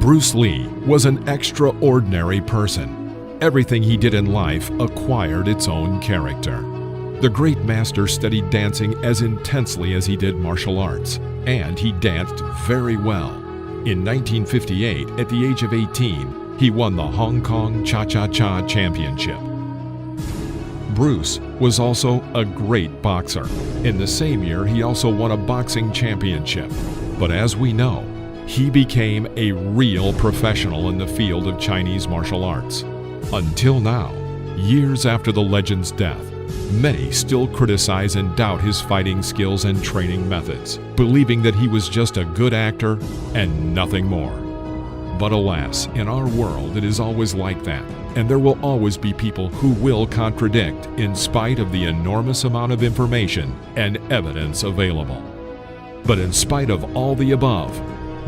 Bruce Lee was an extraordinary person. Everything he did in life acquired its own character. The great master studied dancing as intensely as he did martial arts, and he danced very well. In 1958, at the age of 18, he won the Hong Kong Cha-Cha-Cha Championship. Bruce was also a great boxer. In the same year, he also won a boxing championship. But as we know, he became a real professional in the field of Chinese martial arts. Until now, years after the legend's death, many still criticize and doubt his fighting skills and training methods, believing that he was just a good actor and nothing more. But alas, in our world it is always like that, and there will always be people who will contradict in spite of the enormous amount of information and evidence available. But in spite of all the above,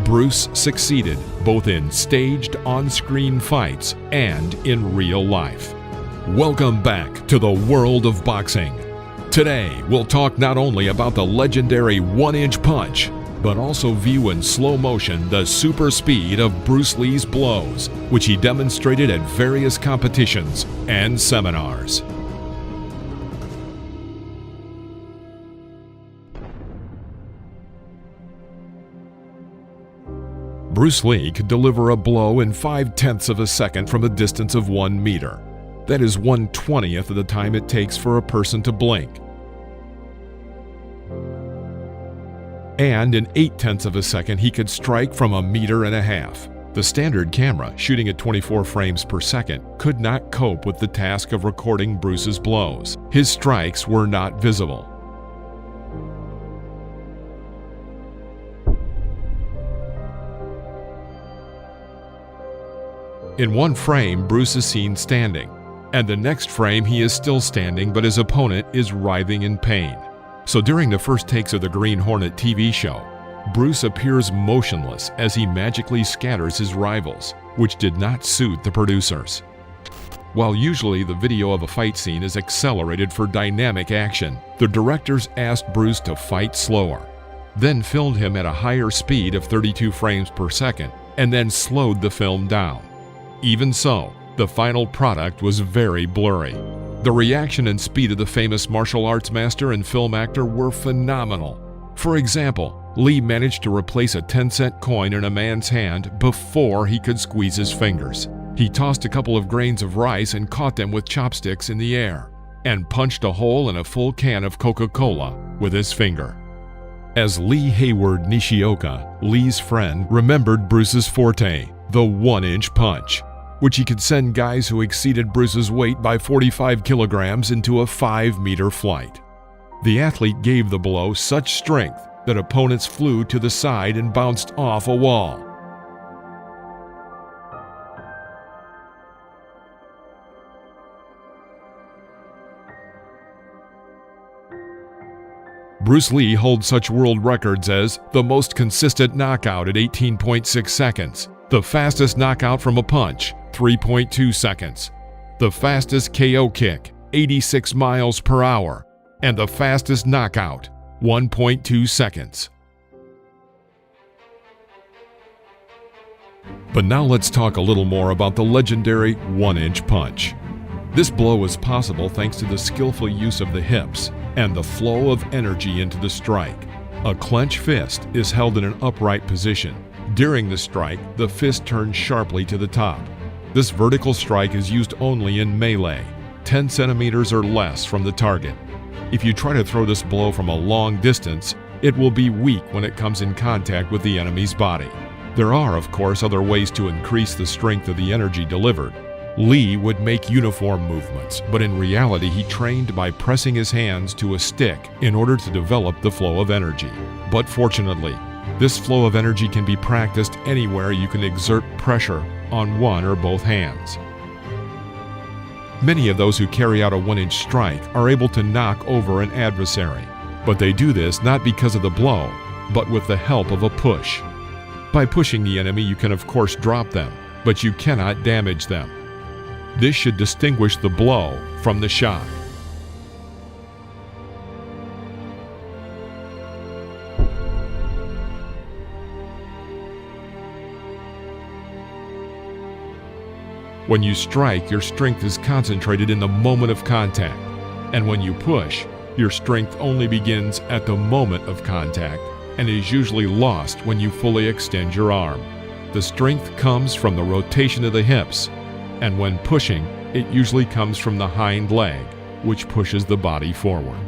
Bruce succeeded both in staged on-screen fights and in real life. Welcome back to the world of boxing. Today, we'll talk not only about the legendary one-inch punch, but also view in slow motion the super speed of Bruce Lee's blows, which he demonstrated at various competitions and seminars. Bruce Lee could deliver a blow in 0.5 of a second from a distance of 1 meter. That is 1/20th of the time it takes for a person to blink. And in 0.8 of a second, he could strike from 1.5 meters. The standard camera, shooting at 24 frames per second, could not cope with the task of recording Bruce's blows. His strikes were not visible. In one frame, Bruce is seen standing, and the next frame he is still standing, but his opponent is writhing in pain. So during the first takes of the Green Hornet TV show, Bruce appears motionless as he magically scatters his rivals, which did not suit the producers. While usually the video of a fight scene is accelerated for dynamic action, the directors asked Bruce to fight slower, then filmed him at a higher speed of 32 frames per second, and then slowed the film down. Even so, the final product was very blurry. The reaction and speed of the famous martial arts master and film actor were phenomenal. For example, Lee managed to replace a 10-cent coin in a man's hand before he could squeeze his fingers. He tossed a couple of grains of rice and caught them with chopsticks in the air, and punched a hole in a full can of Coca-Cola with his finger. As Lee Hayward Nishioka, Lee's friend, remembered Bruce's forte, the one-inch punch, which he could send guys who exceeded Bruce's weight by 45 kilograms into a 5-meter flight. The athlete gave the blow such strength that opponents flew to the side and bounced off a wall. Bruce Lee holds such world records as the most consistent knockout at 18.6 seconds, the fastest knockout from a punch, 3.2 seconds, the fastest KO kick, 86 miles per hour, and the fastest knockout, 1.2 seconds. But now let's talk a little more about the legendary one-inch punch. This blow was possible thanks to the skillful use of the hips and the flow of energy into the strike. A clenched fist is held in an upright position. During the strike, the fist turns sharply to the top. This vertical strike is used only in melee, 10 centimeters or less from the target. If you try to throw this blow from a long distance, it will be weak when it comes in contact with the enemy's body. There are, of course, other ways to increase the strength of the energy delivered. Lee would make uniform movements, but in reality he trained by pressing his hands to a stick in order to develop the flow of energy. But fortunately, this flow of energy can be practiced anywhere you can exert pressure on one or both hands. Many of those who carry out a one-inch strike are able to knock over an adversary, but they do this not because of the blow, but with the help of a push. By pushing the enemy, you can of course drop them, but you cannot damage them. This should distinguish the blow from the shot. When you strike, your strength is concentrated in the moment of contact. And when you push, your strength only begins at the moment of contact and is usually lost when you fully extend your arm. The strength comes from the rotation of the hips, and when pushing, it usually comes from the hind leg, which pushes the body forward.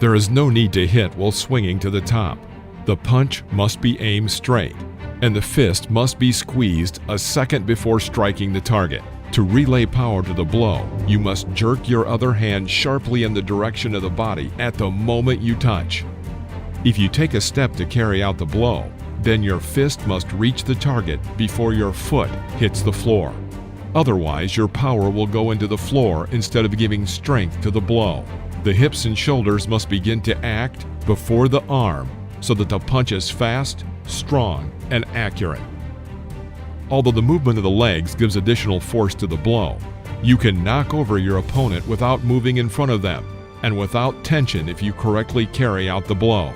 There is no need to hit while swinging to the top. The punch must be aimed straight, and the fist must be squeezed a second before striking the target. To relay power to the blow, you must jerk your other hand sharply in the direction of the body at the moment you touch. If you take a step to carry out the blow, then your fist must reach the target before your foot hits the floor. Otherwise, your power will go into the floor instead of giving strength to the blow. The hips and shoulders must begin to act before the arm so that the punch is fast, strong, and accurate. Although the movement of the legs gives additional force to the blow, you can knock over your opponent without moving in front of them and without tension if you correctly carry out the blow.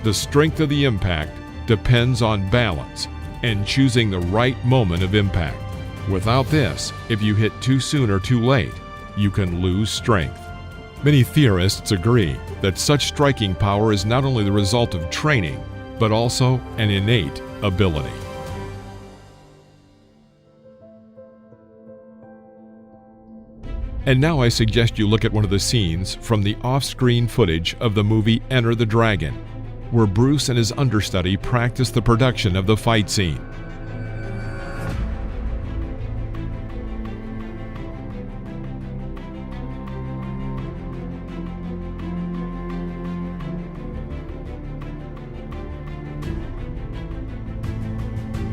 The strength of the impact depends on balance and choosing the right moment of impact. Without this, if you hit too soon or too late, you can lose strength. Many theorists agree that such striking power is not only the result of training, but also an innate ability. And now I suggest you look at one of the scenes from the off-screen footage of the movie Enter the Dragon, where Bruce and his understudy practice the production of the fight scene.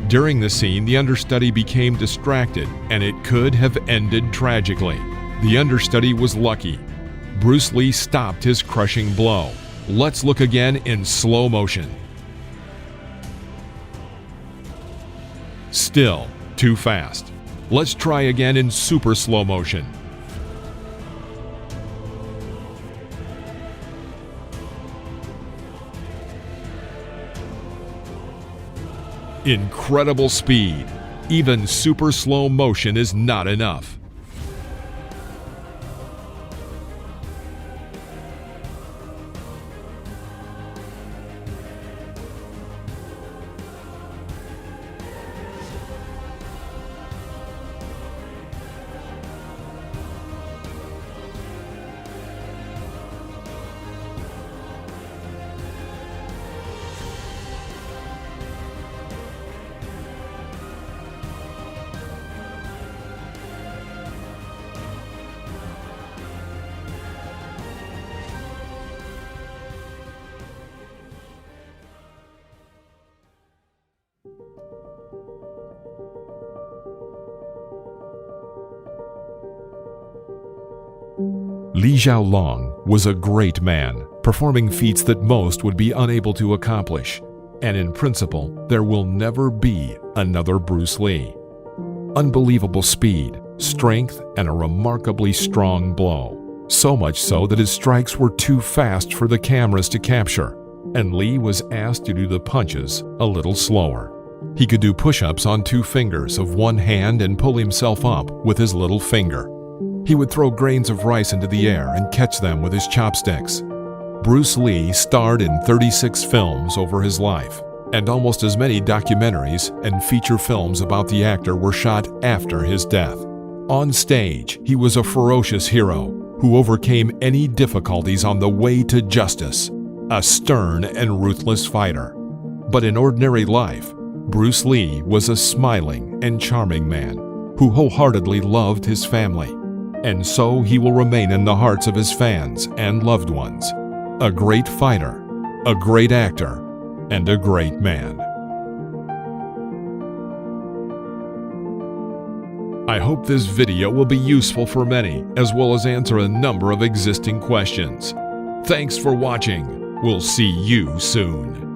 During the scene, the understudy became distracted, and it could have ended tragically. The understudy was lucky. Bruce Lee stopped his crushing blow. Let's look again in slow motion. Still too fast. Let's try again in super slow motion. Incredible speed. Even super slow motion is not enough. Li Xiaolong was a great man, performing feats that most would be unable to accomplish, and in principle, there will never be another Bruce Lee. Unbelievable speed, strength, and a remarkably strong blow. So much so that his strikes were too fast for the cameras to capture, and Lee was asked to do the punches a little slower. He could do push-ups on 2 fingers of one hand and pull himself up with his little finger. He would throw grains of rice into the air and catch them with his chopsticks. Bruce Lee starred in 36 films over his life, and almost as many documentaries and feature films about the actor were shot after his death. On stage, he was a ferocious hero who overcame any difficulties on the way to justice, a stern and ruthless fighter. But in ordinary life, Bruce Lee was a smiling and charming man who wholeheartedly loved his family. And so he will remain in the hearts of his fans and loved ones. A great fighter, a great actor, and a great man. I hope this video will be useful for many, as well as answer a number of existing questions. Thanks for watching. We'll see you soon.